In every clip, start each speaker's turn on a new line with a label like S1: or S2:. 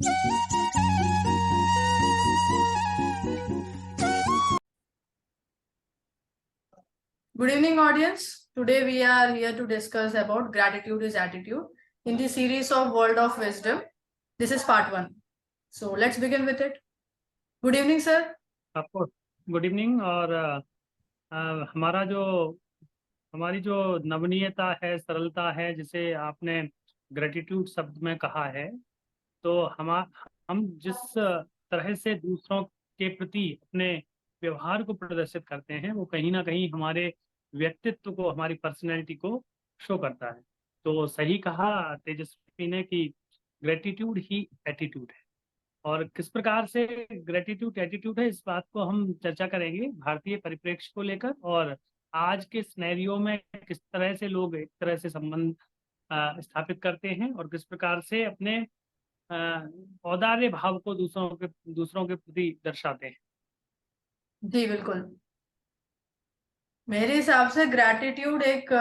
S1: Good evening, audience. Today we are here to discuss about gratitude is attitude in the series of World of Wisdom. This is part 1. So let's begin with it. Good evening, sir.
S2: आपको good evening. और हमारी जो नवनीयता है, सरलता है, जिसे आपने gratitude शब्द में कहा है, तो हम जिस तरह से दूसरों के प्रति अपने व्यवहार को प्रदर्शित करते हैं, वो कहीं ना कहीं हमारे व्यक्तित्व को, हमारी पर्सनैलिटी को शो करता है। तो सही कहा तेजस्वी ने कि ग्रेटिट्यूड ही एटीट्यूड है। और किस प्रकार से ग्रेटिट्यूड एटीट्यूड है, इस बात को हम चर्चा करेंगे भारतीय परिप्रेक्ष्य को लेकर, और आज के सिनेरियो में किस तरह से लोग एक तरह से संबंध स्थापित करते हैं और किस प्रकार से अपने औदार्य भाव को दूसरों के प्रति दर्शाते हैं।
S1: जी बिल्कुल। मेरे हिसाब से ग्रैटिट्यूड एक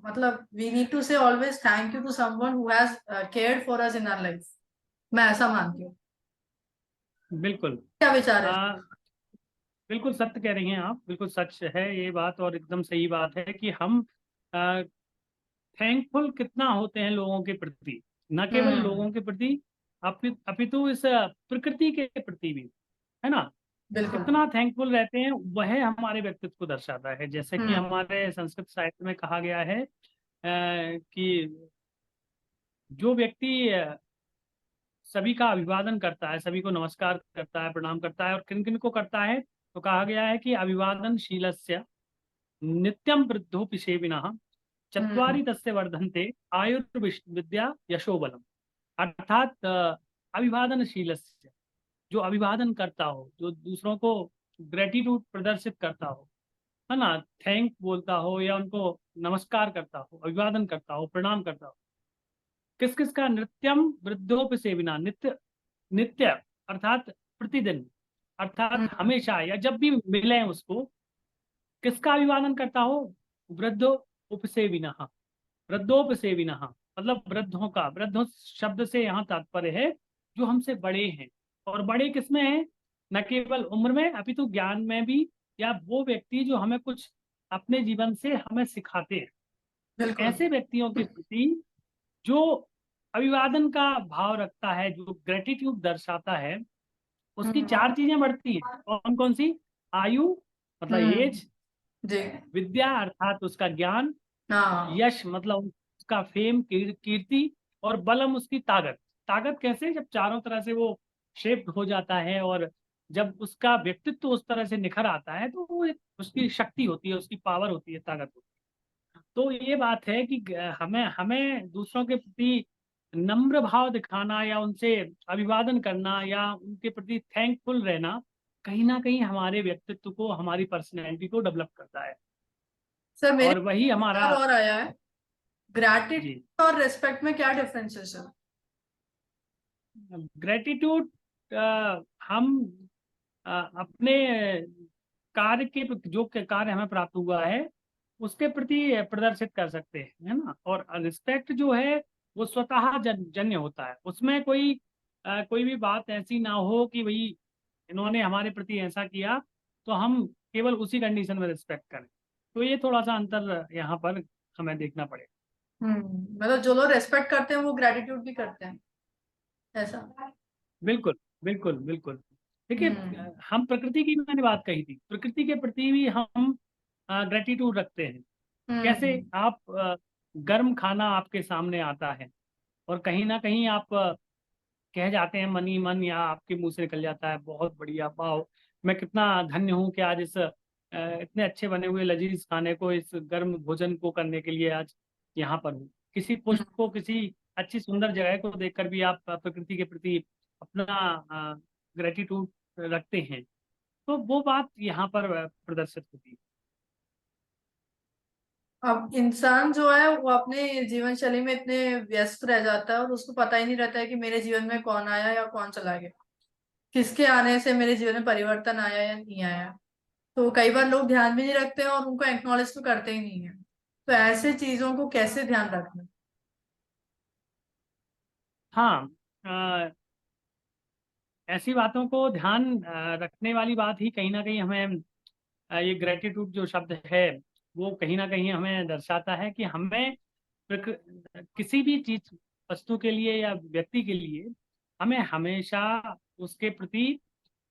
S1: मतलब we need to say always thank you to someone who has cared for us in our life. मैं ऐसा मानती हूँ।
S2: बिल्कुल।
S1: क्या विचार है?
S2: बिल्कुल सत्य कह रही हैं आप, बिल्कुल सच है ये बात, और एकदम सही बात है कि हम थैंकफुल कितना होते हैं लोगों के प्रति, न केवल लोगों के प्रति अपितु इस प्रकृति के प्रति भी, है ना। कितना थैंकफुल रहते हैं, वह हमारे व्यक्तित्व को दर्शाता है। जैसे कि हमारे संस्कृत साहित्य में कहा गया है कि जो व्यक्ति सभी का अभिवादन करता है, सभी को नमस्कार करता है, प्रणाम करता है, और किन किन को करता है, तो कहा गया है कि अभिवादन शीलस्य नित्यम वृद्धोपि सेविनः चत्वारि तस्य वर्धन्ते आयुर्विद्या यशोबलम। अर्थात अभिवादनशीलस्य, जो अभिवादन करता हो, जो दूसरों को ग्रेटिट्यूड प्रदर्शित करता हो, है ना, थैंक बोलता हो या उनको नमस्कार करता हो, अभिवादन करता हो, प्रणाम करता हो, किस किस का, नित्यम वृद्धोपि सेविना, नित्य नित्य अर्थात प्रतिदिन, अर्थात हमेशा या जब भी मिले उसको, किसका अभिवादन करता हो, वृद्धो उपसेविनः, वृद्धोपसेविनः, मतलब वृद्धों का। वृद्धों शब्द से यहाँ तात्पर्य है जो हमसे बड़े हैं, और बड़े किसमें हैं, न केवल उम्र में अपितु ज्ञान में भी, या वो व्यक्ति जो हमें कुछ अपने जीवन से हमें सिखाते हैं, ऐसे व्यक्तियों के प्रति जो अभिवादन का भाव रखता है, जो ग्रेटिट्यूड दर्शाता है, उसकी 4 चीजें बढ़ती हैं। कौन कौन सी? आयु मतलब एज, विद्या अर्थात उसका ज्ञान, यश मतलब उसका फेम, कीर्ति, और बलम उसकी ताकत। ताकत कैसे? जब चारों तरह से वो शेप हो जाता है और जब उसका व्यक्तित्व उस तरह से निखर आता है, तो वो एक उसकी शक्ति होती है, उसकी पावर होती है, ताकत होती है। तो ये बात है कि हमें हमें दूसरों के प्रति नम्र भाव दिखाना, या उनसे अभिवादन करना, या उनके प्रति थैंकफुल रहना, कहीं ना कहीं हमारे व्यक्तित्व को, हमारी पर्सनैलिटी को डेवलप करता है।
S1: सर
S2: और वही हमारा
S1: और आया है, ग्रैटिट्यूड और रेस्पेक्ट में क्या डिफरेंस है सर?
S2: ग्रेटिट्यूड हम अपने कार्य के, जो कार्य हमें प्राप्त हुआ है उसके प्रति प्रदर्शित कर सकते हैं, है ना। और रिस्पेक्ट जो है वो स्वतः जन्य होता है, उसमें कोई भी बात ऐसी ना हो कि भाई इन्होंने हमारे प्रति ऐसा किया तो हम केवल उसी कंडीशन में रिस्पेक्ट करें। तो ये थोड़ा सा अंतर यहाँ पर हमें देखना पड़ेगा।
S1: मतलब जो लोग रेस्पेक्ट करते हैं वो ग्रेटिट्यूड भी करते हैं, ऐसा? बिल्कुल
S2: बिल्कुल बिल्कुल। देखिए, हम प्रकृति की, मैंने बात कही थी, प्रकृति के प्रति भी हम ग्रेटिट्यूड रखते हैं। कैसे? आप गर्म खाना आपके सामने आता है और कहीं ना कहीं आप कह जाते हैं मन ही मन, या आपके मुंह से निकल जाता है, बहुत बढ़िया, वाह, मैं कितना धन्य हूँ कि आज इस इतने अच्छे बने हुए लजीज खाने को, इस गर्म भोजन को करने के लिए आज यहाँ पर हूँ। किसी पुष्प को, किसी अच्छी सुंदर जगह को देखकर भी आप प्रकृति के प्रति अपना ग्रेटिट्यूड रखते हैं। तो वो बात यहाँ पर प्रदर्शित होती है।
S1: अब इंसान जो है वो अपने जीवन शैली में इतने व्यस्त रह जाता है और उसको पता ही नहीं रहता है कि मेरे जीवन में कौन आया या कौन चला गया, किसके आने से मेरे जीवन में परिवर्तन आया या नहीं आया। तो कई बार लोग ध्यान भी नहीं रखते हैं और उनको एक्नॉलेज तो करते ही नहीं है। तो ऐसे चीजों को कैसे ध्यान रखना?
S2: हाँ, ऐसी बातों को ध्यान रखने वाली बात ही कहीं ना कहीं हमें ये ग्रेटिट्यूड जो शब्द है वो कहीं ना कहीं हमें दर्शाता है कि हमें किसी भी चीज वस्तु के लिए या व्यक्ति के लिए हमें हमेशा उसके प्रति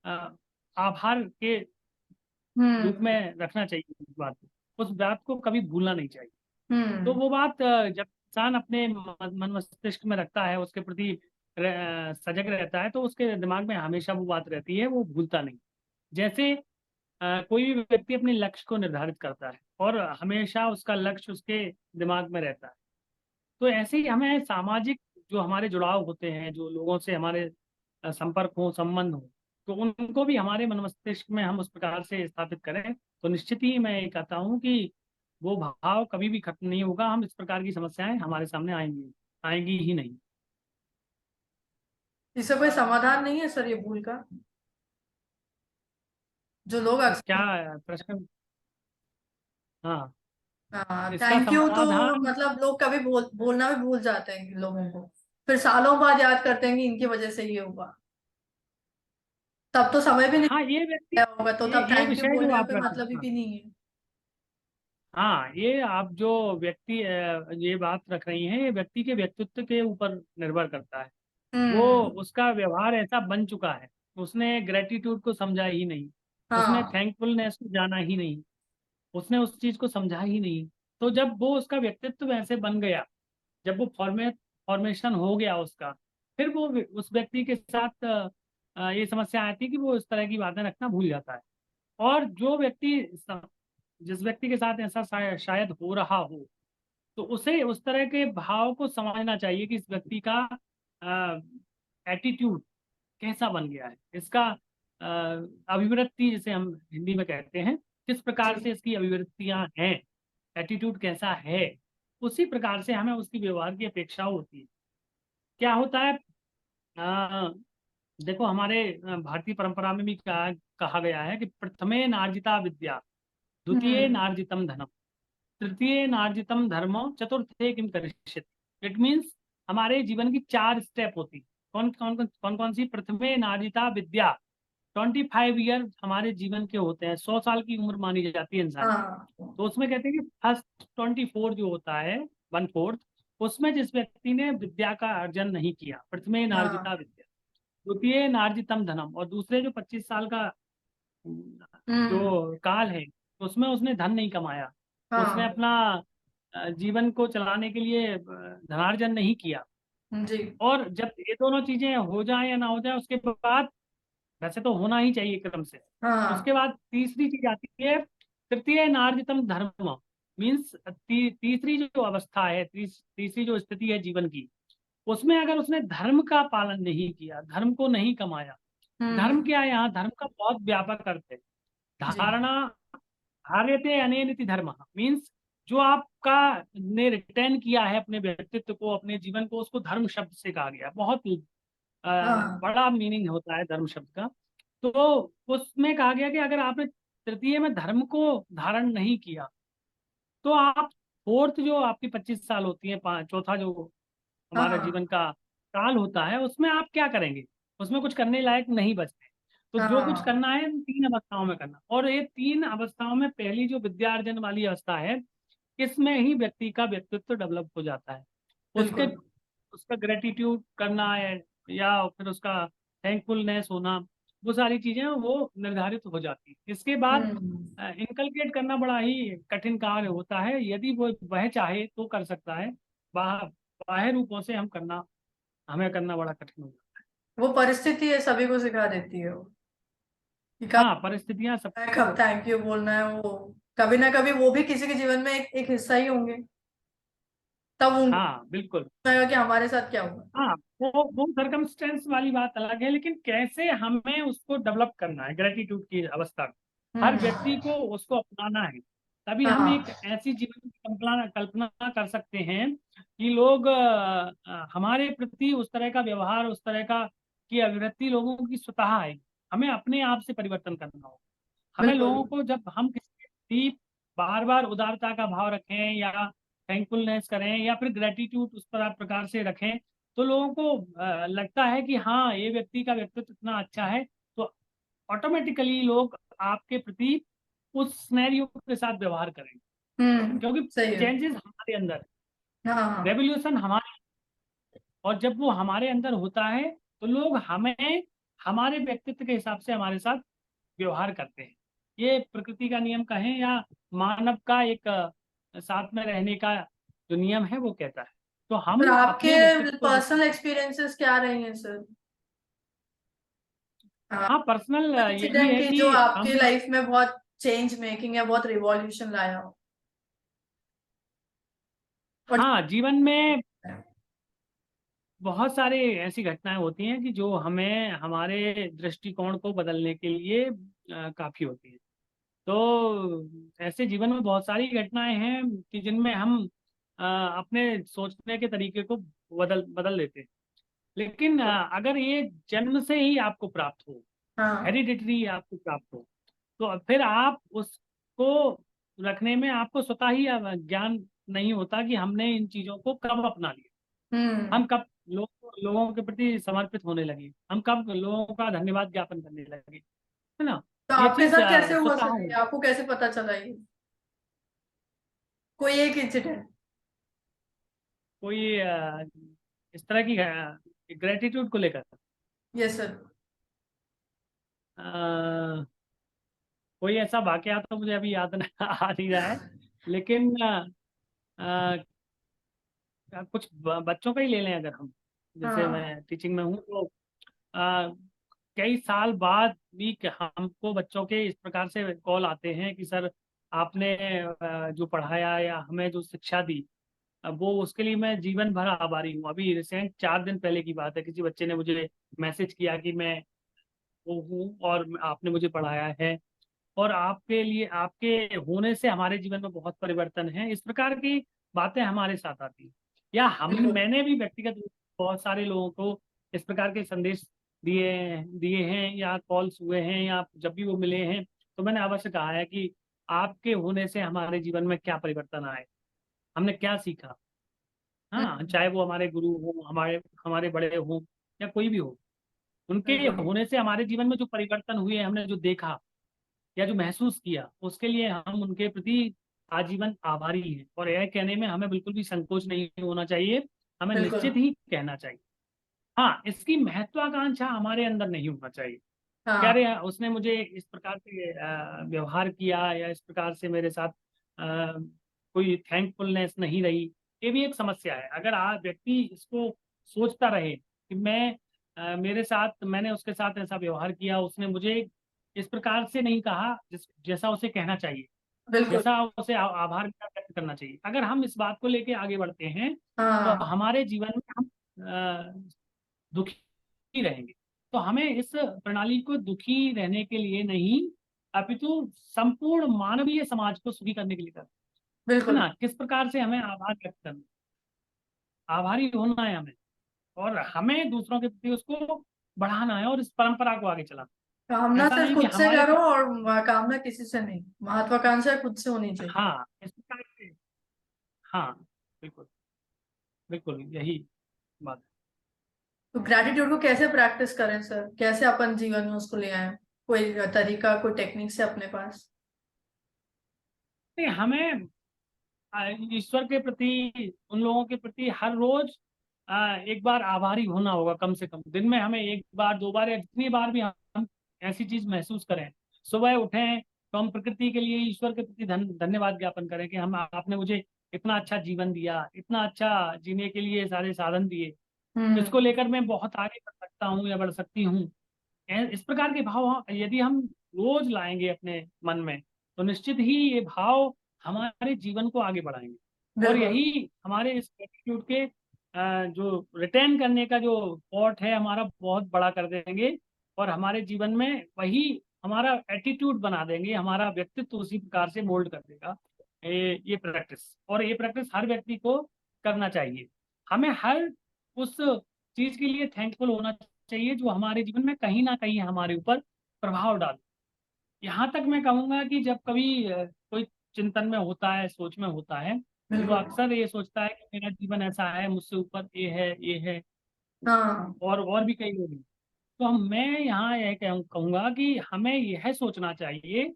S2: अ, आभार के रूप
S1: हम्म।
S2: में रखना चाहिए उस बात को कभी भूलना नहीं चाहिए। तो
S1: हम्म।
S2: वो बात जब इंसान अपने मन मस्तिष्क में रखता है, उसके प्रति सजग रहता है, तो उसके दिमाग में हमेशा वो बात रहती है, वो भूलता नहीं। जैसे कोई भी व्यक्ति अपने लक्ष्य को निर्धारित करता है और हमेशा उसका लक्ष्य उसके दिमाग में रहता है, तो ऐसे ही हमें सामाजिक जो हमारे जुड़ाव होते हैं, जो लोगों से हमारे संपर्क हो, संबंध हो, तो उनको भी हमारे मन मस्तिष्क में हम उस प्रकार से स्थापित करें, तो निश्चित ही मैं ये कहता हूँ कि वो भाव कभी भी खत्म नहीं होगा। हम इस प्रकार की समस्याएं हमारे सामने आएंगी आएंगी ही नहीं।
S1: इससे कोई समाधान नहीं है सर ये भूल का, जो लोग
S2: क्या
S1: अक्सर।
S2: प्रश्न? हाँ,
S1: हाँ,
S2: इसका
S1: थैंक यू तो
S2: समाधान।
S1: मतलब लोग कभी बोलना भी भूल जाते हैं लोगों को, फिर सालों बाद याद करते हैं कि इनकी वजह से ये हुआ। तब तो समय भी नहीं
S2: हाँ, ये व्यक्ति,
S1: गया होगा, तो तब
S2: ये
S1: थैंक यू
S2: विषय जो
S1: बोलने का
S2: आप
S1: कोई
S2: रख
S1: मतलब ही
S2: हाँ
S1: भी नहीं है।
S2: हाँ, ये आप जो व्यक्ति ये बात रख रही हैं, ये व्यक्ति के व्यक्तित्व के ऊपर निर्भर करता है। वो
S1: हम्म।
S2: उसका व्यवहार ऐसा बन चुका है, उसने ग्रेटिट्यूड को समझा ही नहीं, उसने
S1: हाँ।
S2: थैंकफुलनेस को जाना ही नहीं, उसने उस चीज को समझा ही नहीं। तो जब वो उसका व्यक्तित्व ऐसे बन गया, जब वो फॉर्मेशन हो गया उसका, फिर वो उस व्यक्ति के साथ ये समस्या आती है कि वो इस तरह की बातें रखना भूल जाता है। और जो व्यक्ति जिस व्यक्ति के साथ ऐसा शायद हो रहा हो, तो उसे उस तरह के भाव को समझना चाहिए कि इस व्यक्ति का एटीट्यूड कैसा बन गया है, इसका अ, अभिवृत्ति जिसे हम हिंदी में कहते हैं, किस
S1: जी।
S2: प्रकार से इसकी अभिवृत्तियां हैं, एटीट्यूड कैसा है, उसी प्रकार से हमें उसकी व्यवहार की अपेक्षा होती है। क्या होता है, अ, देखो हमारे भारतीय परंपरा में भी कहा गया है कि प्रथमे नार्जिता विद्या, द्वितीय
S1: हम्म।
S2: नार्जितम धनम, तृतीय नार्जितम धर्मो, चतुर्थे किम करिष्यति। इट मीन्स हमारे जीवन की 4 स्टेप होती। कौन कौन सी? प्रथमे नार्जिता विद्या, 25 ईयर हमारे जीवन के होते हैं, 100 साल की उम्र मानी जाती है इंसान की।
S1: हाँ।
S2: तो उसमें कहते हैं कि फर्स्ट 24 जो होता है, 1/4, उसमें जिस व्यक्ति ने विद्या का अर्जन नहीं किया, प्रथमे नार्जिता
S1: हाँ।
S2: विद्या, द्वितीय नार्जितम धनम, और दूसरे जो 25 साल का
S1: हम्म।
S2: जो काल है, उसमें उसने धन नहीं कमाया, उसने
S1: हाँ।
S2: अपना जीवन को चलाने के लिए धनार्जन नहीं किया।
S1: जी।
S2: और जब ये दोनों चीजें हो जाए या ना हो जाए, उसके बाद, वैसे तो होना ही चाहिए क्रम से, उसके
S1: हाँ।
S2: बाद तीसरी चीज आती है तृतीय नार्जितम धर्म। मीन्स तीसरी जो अवस्था है, तीसरी जो स्थिति है जीवन की, उसमें अगर उसने धर्म का पालन नहीं किया, धर्म को नहीं कमाया। धर्म
S1: हम्म।
S2: क्या है? यहाँ धर्म का बहुत व्यापक अर्थ है।
S1: जी।
S2: धारणा, धार्यते अनेनिति धर्म, मीन्स जो आपका ने रिटर्न किया है अपने व्यक्तित्व को, अपने जीवन को, उसको धर्म शब्द से कहा गया। बहुत
S1: हाँ।
S2: बड़ा मीनिंग होता है धर्म शब्द का। तो उसमें कहा गया कि अगर आपने तृतीय में धर्म को धारण नहीं किया, तो आप फोर्थ जो आपकी 25 साल होती है, चौथा जो हमारा
S1: हाँ।
S2: जीवन का काल होता है, उसमें आप क्या करेंगे? उसमें कुछ करने लायक नहीं बचते। तो जो कुछ
S1: हाँ।
S2: करना है, इन 3 अवस्थाओं में करना। और ये 3 अवस्थाओं में पहली जो विद्यार्जन वाली अवस्था है, इसमें ही व्यक्ति का व्यक्तित्व डेवलप हो जाता है। उसके
S1: बिल्कुल।
S2: उसका ग्रेटिट्यूड करना है, या फिर उसका थैंकफुलनेस होना, वो सारी चीजें वो निर्धारित हो जाती है। इसके बाद
S1: हम्म।
S2: इनकलकेट करना बड़ा ही कठिन कार्य होता है। यदि वो वह चाहे तो कर सकता है, बाहर बाह्य रूपों से हमें करना बड़ा कठिन होता
S1: वो परिस्थिति है, सभी को सिखा देती है वो कि
S2: है।
S1: कब
S2: हाँ, परिस्थितियां
S1: कब
S2: सबको।
S1: थैंक यू बोलना है। वो कभी ना कभी वो भी किसी के जीवन में एक हिस्सा ही होंगे, तब उनको
S2: हाँ, बिल्कुल।
S1: लगेगा कि हमारे साथ क्या हुआ।
S2: हाँ, वो सरकमस्टेंस वाली बात अलग है, लेकिन कैसे हमें उसको डेवलप करना है, ग्रेटिट्यूड की अवस्था को, हर व्यक्ति
S1: हम्म।
S2: को उसको अपनाना है। तभी हम एक
S1: हाँ।
S2: ऐसी जीवन की कल्पना कल्पना कर सकते हैं कि लोग हमारे प्रति उस तरह का व्यवहार, उस तरह का की अभिव्यक्ति लोगों की स्वतः है। हमें अपने आप से परिवर्तन करना होगा। हमें
S1: बिल्कुल।
S2: लोगों को, जब हम किसी भी बार बार उदारता का भाव रखें, या थैंकफुलनेस करें, या फिर ग्रेटिट्यूड उस प्रकार से रखें, तो लोगों को लगता है कि हाँ ये व्यक्ति का व्यक्तित्व इतना अच्छा है, तो ऑटोमेटिकली लोग आपके प्रति उस सिनेरियो के साथ व्यवहार करेंगे, क्योंकि
S1: सही है।
S2: चेंजेस हमारे अंदर है,
S1: हाँ हाँ।
S2: रेवोल्यूशन हमारे, और जब वो हमारे अंदर होता है तो लोग हमें हमारे व्यक्तित्व के हिसाब से हमारे साथ व्यवहार करते हैं। ये प्रकृति का नियम कहें या मानव का एक साथ में रहने का जो नियम है वो कहता है। तो
S1: पर
S2: हम
S1: आपके
S2: अपने व्यक्तित्व को जिस,
S1: पर्सनल एक्सपीरियंसेस क्या रही हैं सर?
S2: हाँ पर्सनल यही
S1: इंसिडेंट
S2: है
S1: की
S2: कि
S1: जो आपके
S2: हम,
S1: लाइफ में बहुत चेंज मेकिंग या बहुत रिवॉल्यूशन लाया हो। और
S2: हाँ जीवन में बहुत सारे ऐसी घटनाएं होती हैं कि जो हमें हमारे दृष्टिकोण को बदलने के लिए काफी होती हैं। तो ऐसे जीवन में बहुत सारी घटनाएं हैं कि जिनमें हम अपने सोचने के तरीके को बदल बदल देते हैं। लेकिन अगर ये जन्म से ही आपको प्राप्त हो,
S1: हाँ।
S2: हेरिडिटरी आपको प्राप्त हो, तो फिर आप उसको रखने में आपको स्वतः ही ज्ञान नहीं होता कि हमने इन चीजों को कब अपना लिया,
S1: हम्म।
S2: हम कब लोगों के प्रति समर्पित होने लगे, हम कब लोगों का धन्यवाद ज्ञापन करने लगे, है ना।
S1: तो
S2: ये
S1: आपके
S2: चीज
S1: साथ कैसे हुआ
S2: स्वतः
S1: सर,
S2: हो।
S1: ये आपको कैसे पता चला ये? कोई एक इंसिडेंट?
S2: कोई इस तरह की ग्रेटिट्यूड को लेकर
S1: यस सर।
S2: अ, कोई ऐसा वाकया तो मुझे अभी याद आ नहीं रहा है, लेकिन अ, कुछ बच्चों का ही ले लें अगर हम, जैसे
S1: हाँ
S2: मैं टीचिंग में हूँ तो अ, कई साल बाद भी हमको बच्चों के इस प्रकार से कॉल आते हैं कि सर आपने जो पढ़ाया या हमें जो शिक्षा दी, अब वो उसके लिए मैं जीवन भर आभारी हूँ। अभी रिसेंट 4 दिन पहले की बात है, किसी बच्चे ने मुझे मैसेज किया कि मैं वो हूँ और आपने मुझे पढ़ाया है, और आपके लिए आपके होने से हमारे जीवन में बहुत परिवर्तन है। इस प्रकार की बातें हमारे साथ आती हैं। या हम
S1: बिल्कुल।
S2: मैंने भी व्यक्तिगत रूप से बहुत सारे लोगों को इस प्रकार के संदेश दिए दिए हैं या कॉल्स हुए हैं, या जब भी वो मिले हैं तो मैंने अवश्य कहा है कि आपके होने से हमारे जीवन में क्या परिवर्तन आए, हमने क्या सीखा। हाँ
S1: हम्म।
S2: चाहे वो हमारे गुरु हो, हमारे हमारे बड़े हों, या कोई भी हो, उनके
S1: बिल्कुल।
S2: होने से हमारे जीवन में जो परिवर्तन हुए, हमने जो देखा या जो महसूस किया, उसके लिए हम उनके प्रति आजीवन आभारी हैं। और यह कहने में हमें बिल्कुल भी संकोच नहीं होना चाहिए, हमें
S1: बिल्कुल।
S2: निश्चित ही कहना चाहिए। हाँ इसकी महत्वाकांक्षा हमारे अंदर नहीं होना चाहिए, क्या रे
S1: हाँ।
S2: उसने मुझे इस प्रकार से व्यवहार किया या इस प्रकार से मेरे साथ कोई थैंकफुलनेस नहीं रही। ये भी एक समस्या है। अगर आप व्यक्ति इसको सोचता रहे कि मैं मेरे साथ मैंने उसके साथ ऐसा व्यवहार किया, उसने मुझे इस प्रकार से नहीं कहा जैसा उसे कहना चाहिए,
S1: बिल्कुल।
S2: जैसा उसे आभार व्यक्त करना चाहिए, अगर हम इस बात को लेके आगे बढ़ते हैं तो
S1: हाँ।
S2: हमारे जीवन में हम दुखी रहेंगे। तो हमें इस प्रणाली को दुखी रहने के लिए नहीं, अपितु संपूर्ण मानवीय समाज को सुखी करने के लिए करना है
S1: बिल्कुल।
S2: ना। किस प्रकार से हमें आभार व्यक्त करना, आभारी होना है हमें, और हमें दूसरों के प्रति उसको बढ़ाना है और इस परंपरा को आगे चलाना।
S1: कामना
S2: ऐसा
S1: सिर्फ
S2: नहीं कि
S1: खुद से
S2: हमारे
S1: करो
S2: पास,
S1: और कामना किसी से नहीं, महत्वाकांक्षा खुद से होनी चाहिए।
S2: हाँ इस प्रकार से, हाँ बिल्कुल बिल्कुल यही बात
S1: तो ग्रैटिट्यूड को कैसे प्रैक्टिस करें सर, कैसे अपन जीवन में उसको ले आए? कोई तरीका, कोई टेक्निक से अपने पास?
S2: है। हमें ईश्वर के प्रति, उन लोगों के प्रति हर रोज एक बार आभारी होना होगा, कम से कम दिन में हमें एक बार दो बार या जितनी बार भी हम ऐसी चीज महसूस करें, सुबह उठें तो हम प्रकृति के लिए ईश्वर के प्रति धन्यवाद ज्ञापन करें कि हम आपने मुझे इतना अच्छा जीवन दिया, इतना अच्छा जीने के लिए सारे साधन दिए,
S1: हम्म।
S2: इसको लेकर मैं बहुत आगे बढ़ सकता हूँ या बढ़ सकती हूँ। इस प्रकार के भाव यदि हम रोज लाएंगे अपने मन में, तो निश्चित ही ये भाव हमारे जीवन को आगे बढ़ाएंगे। और
S1: बिल्कुल।
S2: यही हमारे इस एटीट्यूड के जो रिटर्न करने का जो पॉट है हमारा बहुत बड़ा कर देंगे, और हमारे जीवन में वही हमारा एटीट्यूड बना देंगे, हमारा व्यक्तित्व उसी प्रकार से मोल्ड कर देगा। ये प्रैक्टिस, और ये प्रैक्टिस हर व्यक्ति को करना चाहिए। हमें हर उस चीज के लिए थैंकफुल होना चाहिए जो हमारे जीवन में कहीं ना कहीं हमारे ऊपर प्रभाव डाले। यहाँ तक मैं कहूँगा कि जब कभी कोई चिंतन में होता है, सोच में होता है, तो वो
S1: बिल्कुल।
S2: अक्सर ये सोचता है कि मेरा जीवन ऐसा है, मुझसे ऊपर ये है ये है,
S1: हाँ।
S2: और भी कई लोग हैं। तो मैं यहाँ यह कहूंगा कि हमें यह सोचना चाहिए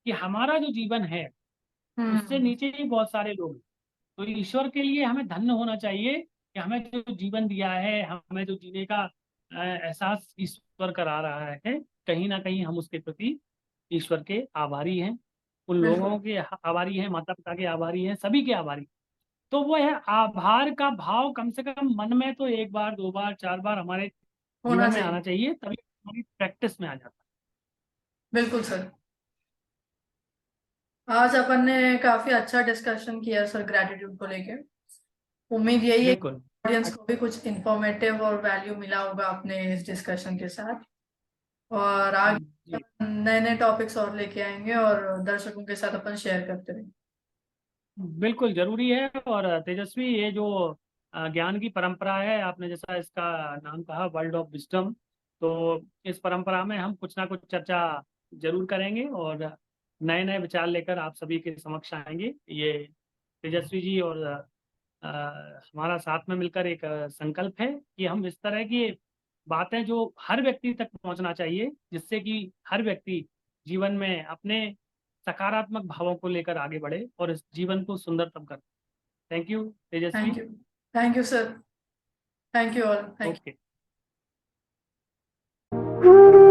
S2: कि हमारा जो जीवन है उससे
S1: हम्म।
S2: नीचे ही बहुत सारे लोग हैं। तो ईश्वर के लिए हमें धन्य होना चाहिए कि हमें जो जीवन दिया है, हमें जो जीने का एहसास ईश्वर करा रहा है, कहीं ना कहीं हम उसके प्रति ईश्वर के आभारी हैं। उन
S1: बिल्कुल।
S2: लोगों के आभारी हैं, माता पिता के आभारी हैं, सभी के आभारी। तो वो है आभार का भाव कम से कम मन में तो एक बार, दो बार, चार बार हमारे
S1: होना
S2: जीवन में
S1: चाहिए।
S2: आना चाहिए, तभी हमारी प्रैक्टिस में आ जाता
S1: बिल्कुल सर। आज अपन ने काफी अच्छा डिस्कशन किया सर ग्रैटिट्यूड को लेके। उम्मीद
S2: है।
S1: यही है
S2: बिल्कुल।
S1: कि ऑडियंस को भी कुछ इंफॉर्मेटिव और वैल्यू मिला होगा अपने इस डिस्कशन के साथ। और आगे
S2: जी
S1: नए नए टॉपिक्स और लेके आएंगे और दर्शकों के साथ अपन शेयर करते रहेंगे।
S2: बिल्कुल जरूरी है। और तेजस्वी, ये जो ज्ञान की परंपरा है, आपने जैसा इसका नाम कहा, वर्ल्ड ऑफ विजडम, तो इस परंपरा में हम कुछ ना कुछ चर्चा जरूर करेंगे और नए नए विचार लेकर आप सभी के समक्ष आएंगे। ये तेजस्वी जी और हमारा साथ में मिलकर एक संकल्प है कि हम इस तरह की बातें जो हर व्यक्ति तक पहुंचना चाहिए, जिससे कि हर व्यक्ति जीवन में अपने सकारात्मक भावों को लेकर आगे बढ़े और इस जीवन को सुंदरतम कर। Thank you
S1: thank
S2: Tejashwi.
S1: You. Thank you sir. Thank you all. Thank you.
S2: Okay.